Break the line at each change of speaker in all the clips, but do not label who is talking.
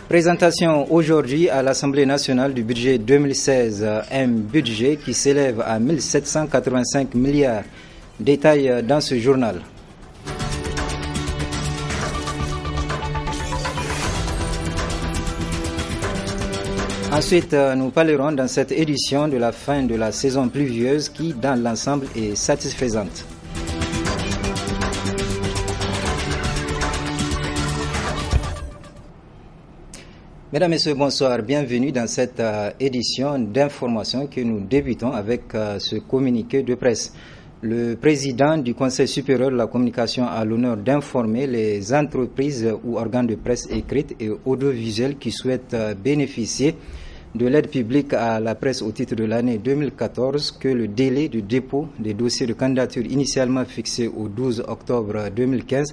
Présentation aujourd'hui à l'Assemblée nationale du budget 2016, un budget qui s'élève à 1785 milliards. Détail dans ce journal. Ensuite, nous parlerons dans cette édition de la fin de la saison pluvieuse qui, dans l'ensemble, est satisfaisante. Mesdames, Messieurs, bonsoir. Bienvenue dans cette édition d'information que nous débutons avec ce communiqué de presse. Le président du Conseil supérieur de la communication a l'honneur d'informer les entreprises ou organes de presse écrite et audiovisuelle qui souhaitent bénéficier de l'aide publique à la presse au titre de l'année 2014 que le délai de dépôt des dossiers de candidature initialement fixé au 12 octobre 2015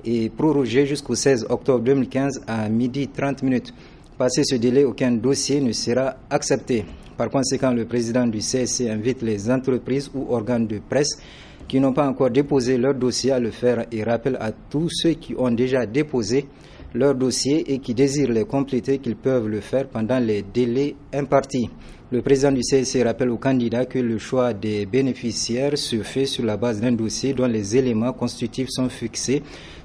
est prorogé jusqu'au 16 octobre 2015 à 12h30. Passé ce délai, aucun dossier ne sera accepté. Par conséquent, le président du CSC invite les entreprises ou organes de presse qui n'ont pas encore déposé leur dossier à le faire et rappelle à tous ceux qui ont déjà déposé leur dossier et qui désirent les compléter qu'ils peuvent le faire pendant les délais impartis. Le président du CSC rappelle aux candidats que le choix des bénéficiaires se fait sur la base d'un dossier dont les éléments constitutifs sont fixés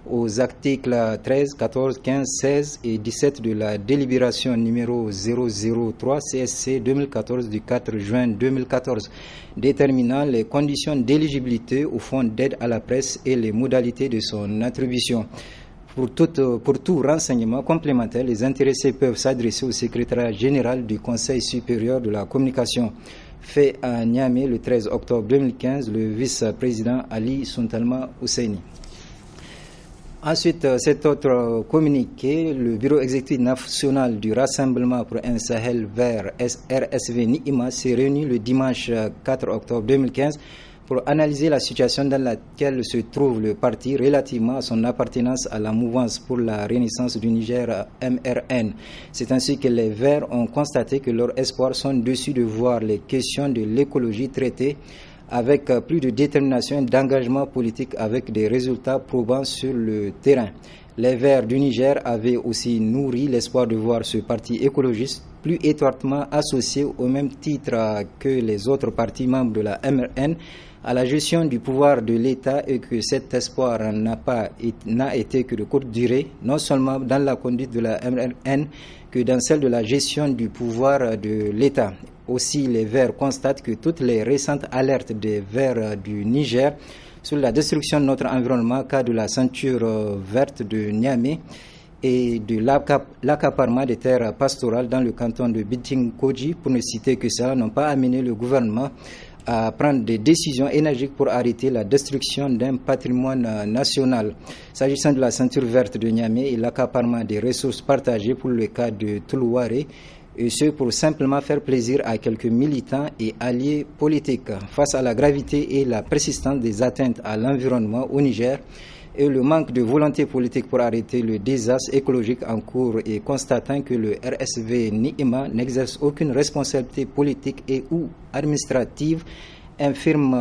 aux articles 13, 14, 15, 16 et 17 de la délibération numéro 003 CSC 2014 du 4 juin 2014, déterminant les conditions d'éligibilité au fonds d'aide à la presse et les modalités de son attribution. Pour tout renseignement complémentaire, les intéressés peuvent s'adresser au secrétariat général du Conseil supérieur de la communication. Fait à Niamey le 13 octobre 2015, le vice-président Ali Suntalma Husseini. Ensuite, cet autre communiqué, le Bureau exécutif national du Rassemblement pour un Sahel vert RSV Niima s'est réuni le dimanche 4 octobre 2015 pour analyser la situation dans laquelle se trouve le parti relativement à son appartenance à la mouvance pour la renaissance du Niger MRN. C'est ainsi que les Verts ont constaté que leurs espoirs sont dessus de voir les questions de l'écologie traitées avec plus de détermination et d'engagement politique avec des résultats probants sur le terrain. Les Verts du Niger avaient aussi nourri l'espoir de voir ce parti écologiste plus étroitement associé au même titre que les autres partis membres de la MRN à la gestion du pouvoir de l'État et que cet espoir n'a été que de courte durée, non seulement dans la conduite de la MRN que dans celle de la gestion du pouvoir de l'État. Aussi, les Verts constatent que toutes les récentes alertes des Verts du Niger sur la destruction de notre environnement, cas de la ceinture verte de Niamey et de l'accaparement des terres pastorales dans le canton de Biting-Koji, pour ne citer que ça, n'ont pas amené le gouvernement à prendre des décisions énergiques pour arrêter la destruction d'un patrimoine national. S'agissant de la ceinture verte de Niamey et l'accaparement des ressources partagées pour le cas de Toulouaré, et ce pour simplement faire plaisir à quelques militants et alliés politiques. Face à la gravité et la persistance des atteintes à l'environnement au Niger et le manque de volonté politique pour arrêter le désastre écologique en cours et constatant que le RSV Niima n'exerce aucune responsabilité politique et ou administrative, infime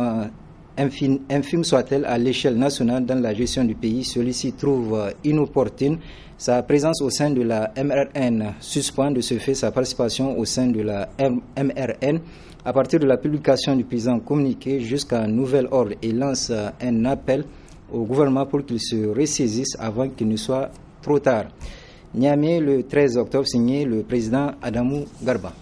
soit-elle à l'échelle nationale dans la gestion du pays, celui-ci trouve inopportune sa présence au sein de la MRN, suspend de ce fait sa participation au sein de la MRN à partir de la publication du présent communiqué jusqu'à nouvel ordre et lance un appel au gouvernement pour qu'il se ressaisisse avant qu'il ne soit trop tard. Niamey, le 13 octobre, signé le président Adamou Garba.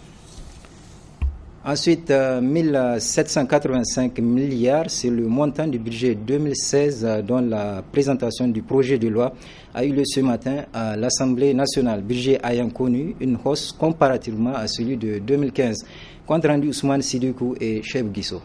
Ensuite, 1785 milliards, c'est le montant du budget 2016 dont la présentation du projet de loi a eu lieu ce matin à l'Assemblée nationale. Budget ayant connu une hausse comparativement à celui de 2015. Compte rendu Ousmane Sidikou et Cheb Guisso.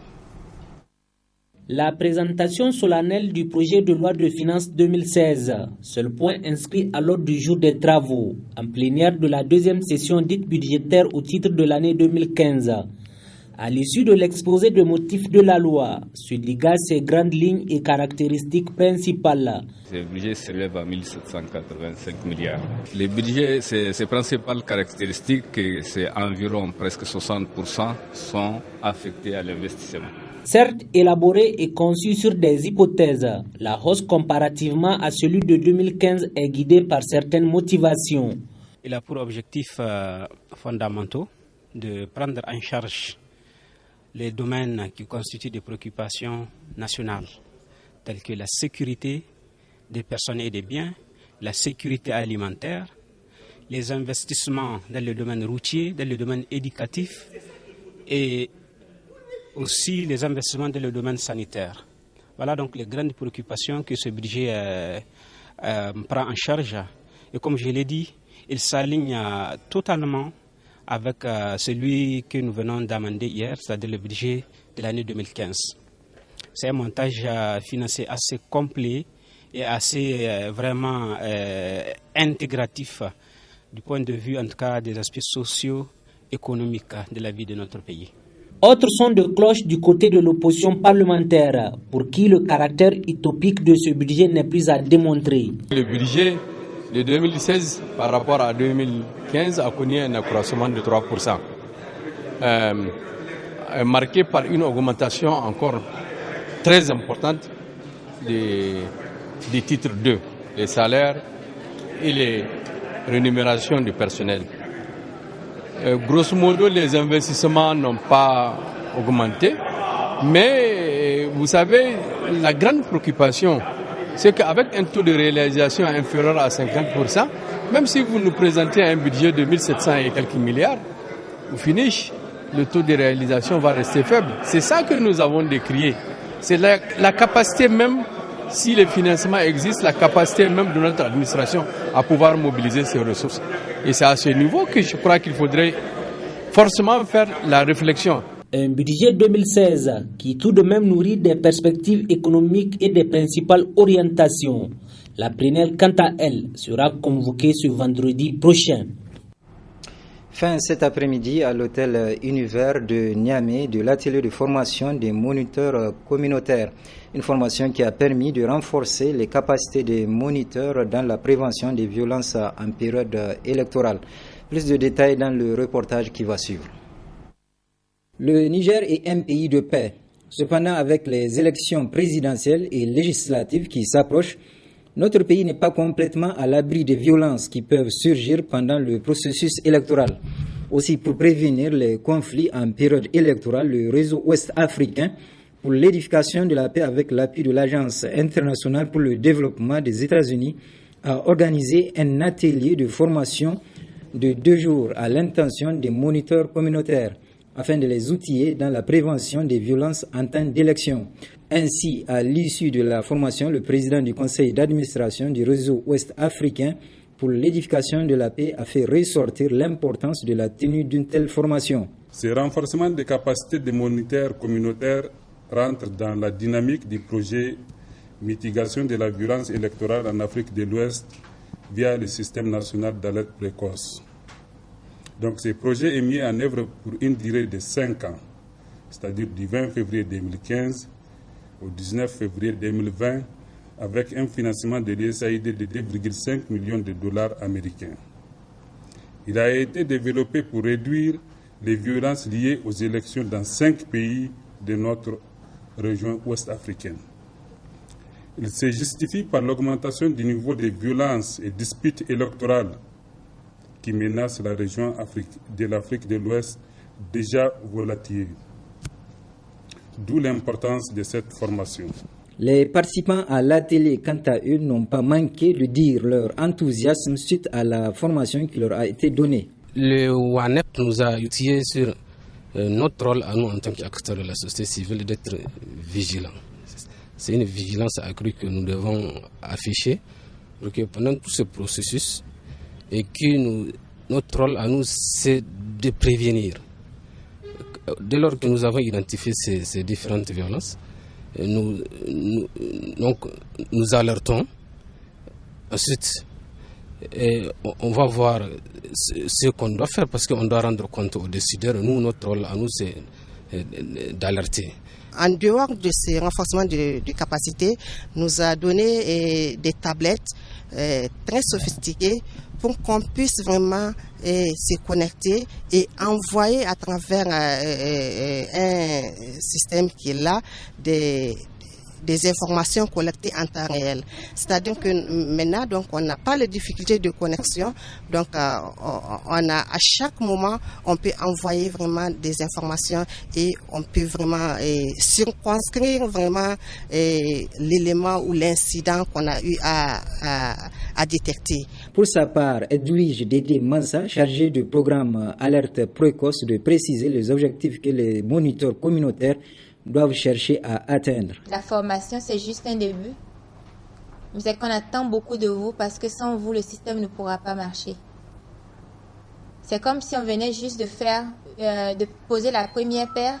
La présentation solennelle du projet de loi de finances 2016, seul point inscrit à l'ordre du jour des travaux, en plénière de la deuxième session dite budgétaire au titre de l'année 2015. À l'issue de l'exposé de motifs de la loi, se dégagent ses grandes lignes et caractéristiques principales.
Ce budget s'élève à 1785 milliards. Le budget, ses principales caractéristiques, c'est environ presque 60% sont affectés à l'investissement.
Certes élaboré et conçu sur des hypothèses, la hausse comparativement à celui de 2015 est guidée par certaines motivations.
Il a pour objectifs fondamentaux de prendre en charge les domaines qui constituent des préoccupations nationales, telles que la sécurité des personnes et des biens, la sécurité alimentaire, les investissements dans le domaine routier, dans le domaine éducatif et aussi les investissements dans le domaine sanitaire. Voilà donc les grandes préoccupations que ce budget prend en charge. Et comme je l'ai dit, il s'aligne totalement avec celui que nous venons d'amender hier, c'est-à-dire le budget de l'année 2015. C'est un montage financier assez complet et assez vraiment intégratif du point de vue en tout cas des aspects sociaux, économiques de la vie de notre pays.
Autre son de cloche du côté de l'opposition parlementaire, pour qui le caractère utopique de ce budget n'est plus à démontrer.
Le budget de 2016 par rapport à 2015 a connu un accroissement de 3%, marqué par une augmentation encore très importante des titres 2, les salaires et les rémunérations du personnel. Grosso modo, les investissements n'ont pas augmenté, mais vous savez, la grande préoccupation, c'est qu'avec un taux de réalisation inférieur à 50%, même si vous nous présentez un budget de 1700 et quelques milliards, au finish, le taux de réalisation va rester faible. C'est ça que nous avons décrié. C'est la capacité même, si les financements existent, la capacité même de notre administration à pouvoir mobiliser ces ressources. Et c'est à ce niveau que je crois qu'il faudrait forcément faire la réflexion.
Un budget 2016 qui tout de même nourrit des perspectives économiques et des principales orientations. La plénière, quant à elle, sera convoquée ce vendredi prochain.
Fin cet après-midi à l'hôtel Univers de Niamey de l'atelier de formation des moniteurs communautaires. Une formation qui a permis de renforcer les capacités des moniteurs dans la prévention des violences en période électorale. Plus de détails dans le reportage qui va suivre. Le Niger est un pays de paix. Cependant, avec les élections présidentielles et législatives qui s'approchent, notre pays n'est pas complètement à l'abri des violences qui peuvent surgir pendant le processus électoral. Aussi, pour prévenir les conflits en période électorale, le réseau ouest-africain pour l'édification de la paix avec l'appui de l'Agence internationale pour le développement des États-Unis a organisé un atelier de formation de 2 jours à l'intention des moniteurs communautaires afin de les outiller dans la prévention des violences en temps d'élection. Ainsi, à l'issue de la formation, le président du conseil d'administration du réseau ouest-africain pour l'édification de la paix a fait ressortir l'importance de la tenue d'une telle formation.
Ce renforcement des capacités des moniteurs communautaires rentre dans la dynamique du projet mitigation de la violence électorale en Afrique de l'Ouest via le système national d'alerte précoce. Donc ce projet est mis en œuvre pour une durée de 5 ans, c'est-à-dire du 20 février 2015 au 19 février 2020, avec un financement de l'USAID de 2,5 millions de dollars américains. Il a été développé pour réduire les violences liées aux élections dans 5 pays de notre région ouest-africaine. Il se justifie par l'augmentation du niveau des violences et disputes électorales qui menacent la région de l'Afrique de l'Ouest déjà volatile. D'où l'importance de cette formation.
Les participants à l'atelier, quant à eux, n'ont pas manqué de dire leur enthousiasme suite à la formation qui leur a été donnée.
Le WANEP nous a outillés sur notre rôle à nous en tant qu'acteurs de la société civile d'être vigilants. C'est une vigilance accrue que nous devons afficher pour que pendant tout ce processus, et que notre rôle à nous, c'est de prévenir. Dès lors que nous avons identifié ces différentes violences, nous alertons. Ensuite, on va voir ce qu'on doit faire parce qu'on doit rendre compte aux décideurs. Nous, notre rôle à nous, c'est d'alerter.
En dehors de ces renforcements de capacités, nous a donné des tablettes très sophistiquées pour qu'on puisse vraiment se connecter et envoyer à travers un système qui est là des des informations collectées en temps réel. C'est-à-dire que maintenant, donc, on n'a pas les difficultés de connexion. Donc, on a à chaque moment, on peut envoyer vraiment des informations et on peut vraiment circonscrire vraiment l'élément ou l'incident qu'on a eu à détecter.
Pour sa part, Edwige Dédé Mansa, chargé du programme Alerte Précoce, de préciser les objectifs que les moniteurs communautaires doivent chercher à atteindre.
La formation, c'est juste un début. Mais c'est qu'on attend beaucoup de vous parce que sans vous, le système ne pourra pas marcher. C'est comme si on venait juste de poser la première pierre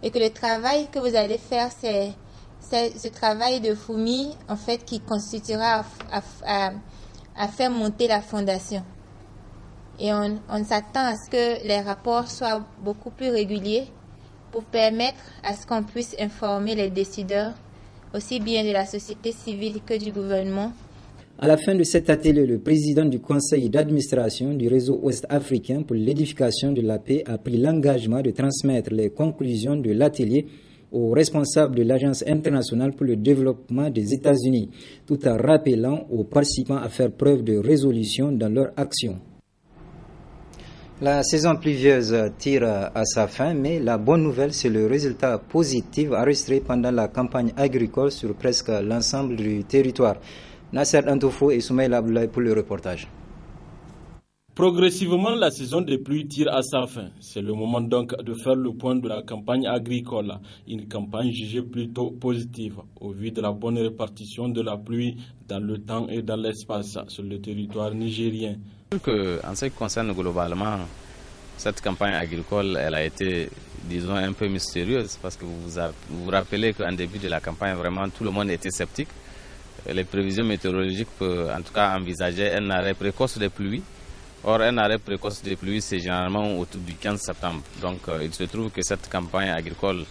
et que le travail que vous allez faire, c'est ce travail de fourmi, en fait, qui constituera à faire monter la fondation. Et on s'attend à ce que les rapports soient beaucoup plus réguliers pour permettre à ce qu'on puisse informer les décideurs, aussi bien de la société civile que du gouvernement.
À la fin de cet atelier, le président du conseil d'administration du réseau ouest-africain pour l'édification de la paix a pris l'engagement de transmettre les conclusions de l'atelier aux responsables de l'Agence internationale pour le développement des États-Unis, tout en rappelant aux participants à faire preuve de résolution dans leur action. La saison pluvieuse tire à sa fin, mais la bonne nouvelle, c'est le résultat positif enregistré pendant la campagne agricole sur presque l'ensemble du territoire. Nasser Antoufou et Soumaïla Abdoulaye pour le reportage.
Progressivement, la saison des pluies tire à sa fin. C'est le moment donc de faire le point de la campagne agricole. Une campagne jugée plutôt positive au vu de la bonne répartition de la pluie dans le temps et dans l'espace sur le territoire nigérien.
En ce qui concerne globalement, cette campagne agricole, elle a été, disons, un peu mystérieuse parce que vous vous rappelez qu'en début de la campagne, vraiment, tout le monde était sceptique. Les prévisions météorologiques, en tout cas, envisageaient un arrêt précoce des pluies. Or, un arrêt précoce des pluies, c'est généralement autour du 15 septembre. Donc, il se trouve que cette campagne agricole,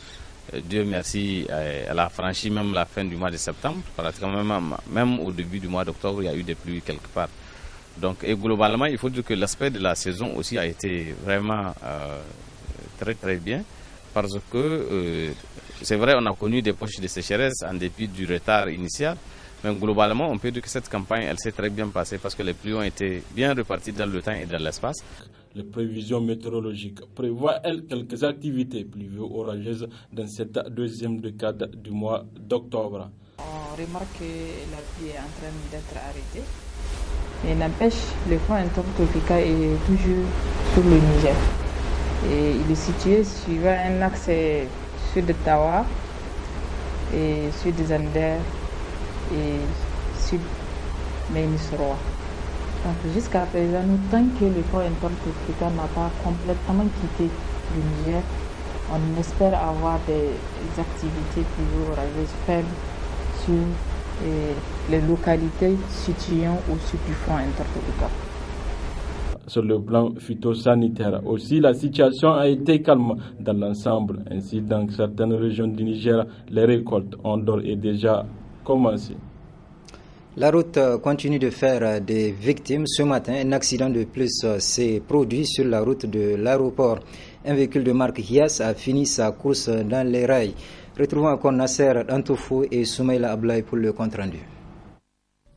Dieu merci, elle a franchi même la fin du mois de septembre. Pratiquement même au début du mois d'octobre, il y a eu des pluies quelque part. Donc, et globalement, il faut dire que l'aspect de la saison aussi a été vraiment très très bien parce que c'est vrai, on a connu des poches de sécheresse en dépit du retard initial, mais globalement, on peut dire que cette campagne, elle s'est très bien passée parce que les pluies ont été bien réparties dans le temps et dans l'espace.
Les prévisions météorologiques prévoient, elles, quelques activités pluvio-orageuses dans cette deuxième décade du mois d'octobre.
On remarque que la pluie est en train d'être arrêtée. Mais n'empêche, le front intertropical est toujours sur le Niger. Et il est situé suivant un axe sud de Tawa, et sud des Anders et sud Ménisroa. Donc jusqu'à présent, tant que le front intertropical n'a pas complètement quitté le Niger, on espère avoir des activités plus orageuses faibles sur les localités situant au sud du front intertropical.
Sur le plan phytosanitaire aussi, la situation a été calme dans l'ensemble. Ainsi, dans certaines régions du Niger, les récoltes ont d'ores et déjà commencé.
La route continue de faire des victimes. Ce matin, un accident de plus s'est produit sur la route de l'aéroport. Un véhicule de marque Hias a fini sa course dans les rails. Retrouvons encore Nasser Antoufou et Soumaïla Abdoulaye pour le compte-rendu.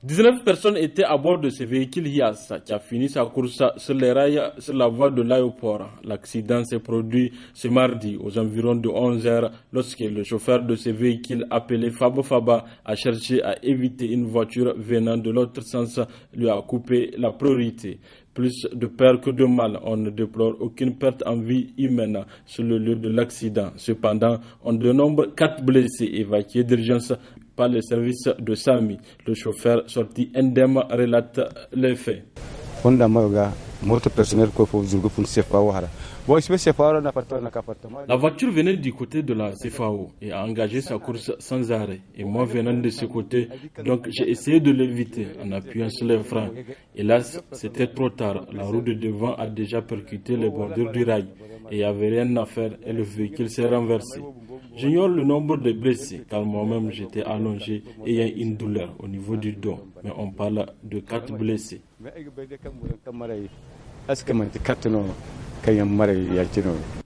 19 personnes étaient à bord de ce véhicule Hias qui a fini sa course sur les rails sur la voie de l'aéroport. L'accident s'est produit ce mardi aux environs de 11h lorsque le chauffeur de ce véhicule appelé Fabo Faba a cherché à éviter une voiture venant de l'autre sens, lui a coupé la priorité. Plus de peur que de mal, on ne déplore aucune perte en vie humaine sur le lieu de l'accident. Cependant, on dénombre 4 blessés évacués d'urgence par les services de SAMI. Le chauffeur sorti indemne relate les faits. La voiture venait du côté de la CFAO et a engagé sa course sans arrêt. Et moi venant de ce côté, donc j'ai essayé de l'éviter en appuyant sur les freins. Hélas, c'était trop tard. La roue de devant a déjà percuté les bordures du rail et il n'y avait rien à faire et le véhicule s'est renversé. J'ignore le nombre de blessés car moi-même j'étais allongé et il y a une douleur au niveau du dos. Mais on parle de 4 blessés.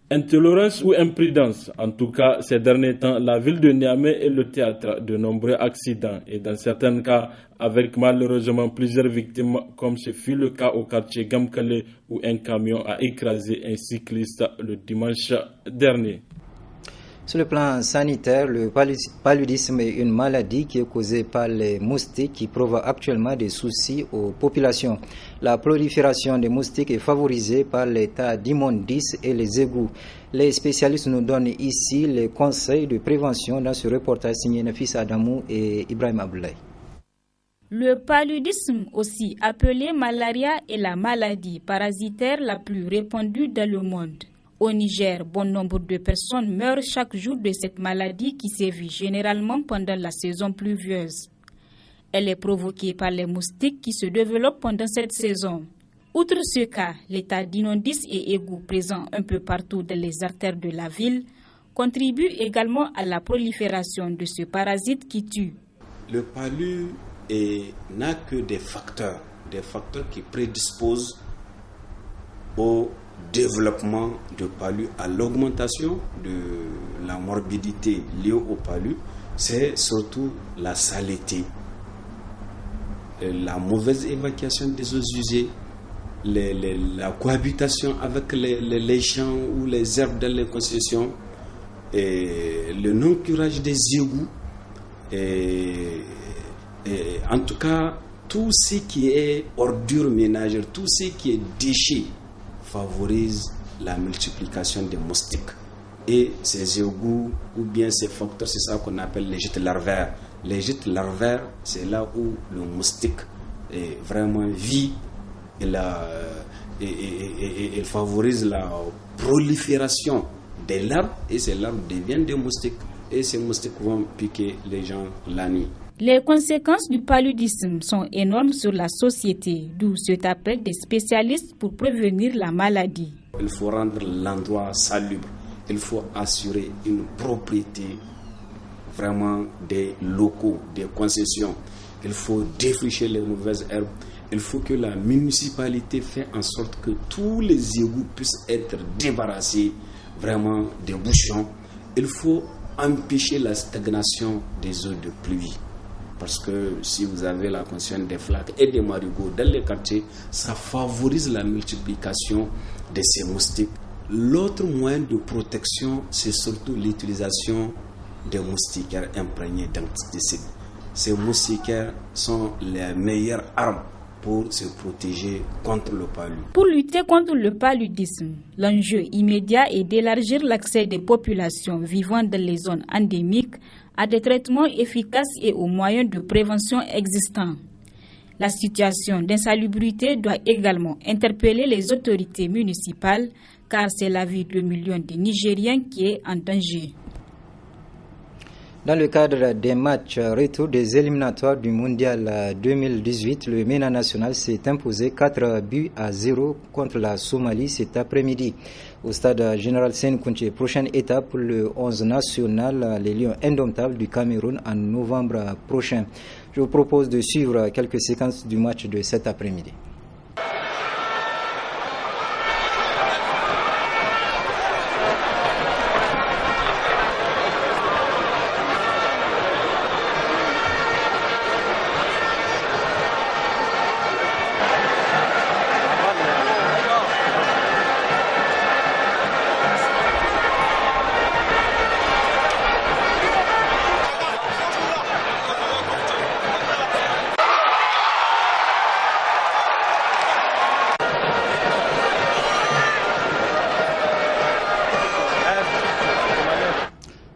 Intolérance ou imprudence, en tout cas ces derniers temps, la ville de Niamey est le théâtre de nombreux accidents et dans certains cas avec malheureusement plusieurs victimes comme ce fut le cas au quartier Gamkale où un camion a écrasé un cycliste le dimanche dernier.
Sur le plan sanitaire, le paludisme est une maladie qui est causée par les moustiques qui provoque actuellement des soucis aux populations. La prolifération des moustiques est favorisée par l'état d'immondice et les égouts. Les spécialistes nous donnent ici les conseils de prévention dans ce reportage signé Nafis Adamou et Ibrahim Aboulaye.
Le paludisme, aussi appelé malaria, est la maladie parasitaire la plus répandue dans le monde. Au Niger, bon nombre de personnes meurent chaque jour de cette maladie qui sévit généralement pendant la saison pluvieuse. Elle est provoquée par les moustiques qui se développent pendant cette saison. Outre ce cas, l'état d'inondice et égouts présents un peu partout dans les artères de la ville contribue également à la prolifération de ce parasite qui tue.
Le palu n'a que des facteurs qui prédisposent au développement de palu, à l'augmentation de la morbidité liée au palu. C'est surtout la saleté, la mauvaise évacuation des eaux usées, la cohabitation avec les champs ou les herbes dans les concessions, et le non-curage des égouts, et en tout cas tout ce qui est ordure ménagère, tout ce qui est déchets favorise la multiplication des moustiques. Et ces égouts ou bien ces facteurs, c'est ça qu'on appelle les gîtes larvaires. Les gîtes larvaires, c'est là où le moustique vraiment vit et favorise la prolifération des larves, et ces larves deviennent des moustiques, et ces moustiques vont piquer les gens la nuit.
Les conséquences du paludisme sont énormes sur la société, d'où cet appel des spécialistes pour prévenir la maladie.
Il faut rendre l'endroit salubre, il faut assurer une propriété vraiment des locaux, des concessions. Il faut défricher les mauvaises herbes. Il faut que la municipalité fasse en sorte que tous les égouts puissent être débarrassés vraiment des bouchons. Il faut empêcher la stagnation des eaux de pluie. Parce que si vous avez la conscience des flaques et des marigots dans les quartiers, ça favorise la multiplication de ces moustiques. L'autre moyen de protection, c'est surtout l'utilisation des moustiquaires imprégnés d'insecticides. Ces moustiquaires sont les meilleures armes pour se protéger contre le palu.
Pour lutter contre le paludisme, l'enjeu immédiat est d'élargir l'accès des populations vivant dans les zones endémiques à des traitements efficaces et aux moyens de prévention existants. La situation d'insalubrité doit également interpeller les autorités municipales car c'est la vie de millions de Nigériens qui est en danger.
Dans le cadre des matchs retour des éliminatoires du Mondial 2018, le MENA national s'est imposé 4-0 contre la Somalie cet après-midi. Au stade Général Sène Kounché, prochaine étape pour le 11 national, les Lions indomptables du Cameroun en novembre prochain. Je vous propose de suivre quelques séquences du match de cet après-midi.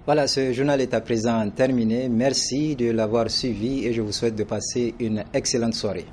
Voilà, ce journal est à présent terminé. Merci de l'avoir suivi et je vous souhaite de passer une excellente soirée.